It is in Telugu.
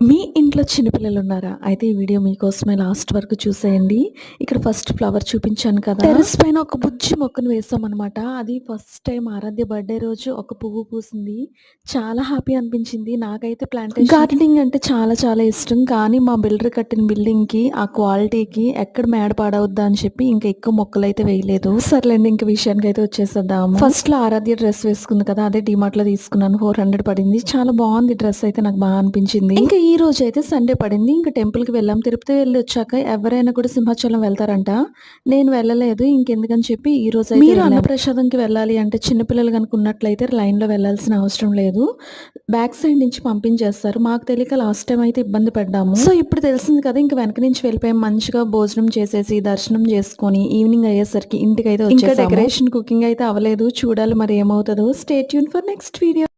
మీ ఇంట్లో చిన్న పిల్లలున్నారా? అయితే ఈ వీడియో మీకోసమే లాస్ట్ వరకు చూసేయండి. ఇక్కడ ఫస్ట్ ఫ్లవర్ చూపించాను కదా! టెర్రస్ పైన ఒక బుజ్జి మొక్కను వేసామనమాట. అది ఫస్ట్ టైమ్ ఆరాధ్య బర్త్‌డే రోజు ఒక పువ్వు పూసింది. చాలా హ్యాపీ అనిపించింది. నాకైతే గార్డెనింగ్ అంటే చాలా చాలా ఇష్టం. కానీ మా బిల్డర్ కట్టిన బిల్డింగ్‌కి ఆ క్వాలిటీకి ఎక్కడ మేడ పాడవుద్దా అని చెప్పి ఇంకా ఎక్కువ మొక్కలైతే వేయలేదు. సర్లేండి ఇంక విషయానికైతే వచ్చేసేద్దాము. ఫస్ట్‌లో ఆరాధ్య డ్రెస్ వేసుకుంది కదా! అదే డీమార్ట్‌లో తీసుకున్నాను. 400 పడింది. చాలా బావుంది డ్రెస్ అయితే నాకు అనిపించింది. ఇంకా ఈ రోజైతే సండే పడింది. ఇంక టెంపుల్‌కి వెళ్ళాం. తిరుపతి వెళ్ళొచ్చాక ఎవరైనా కూడా సింహాచలం వెళ్తారంట. నేను వెళ్ళలేదు. ఇంకెందుకని చెప్పి ఈ రోజైతే మీరు అన్నప్రసాదంకి వెళ్ళాలి అంటే చిన్న పిల్లలు గనుక ఉన్నట్లయితే లైన్‌లో వెళ్ళాల్సిన అవసరం లేదు. బ్యాక్ సైడ్ నుంచి పంపించేస్తారు. మాకు తెలియక లాస్ట్ టైమ్ అయితే ఇబ్బంది పడ్డాము. సో, ఇప్పుడు తెలిసింది కదా! ఇంక వెనక నుంచి వెళ్ళిపోయాం. మంచిగా భోజనం చేసేసి, దర్శనం చేసుకొని, ఈవినింగ్ అయ్యేసరికి ఇంటికైతే వచ్చేసాము. ఇంకా డెకరేషన్, కుకింగ్ అయితే అవ్వలేదు. చూడాలి మరి ఏమవుతదో. Stay tune for next video.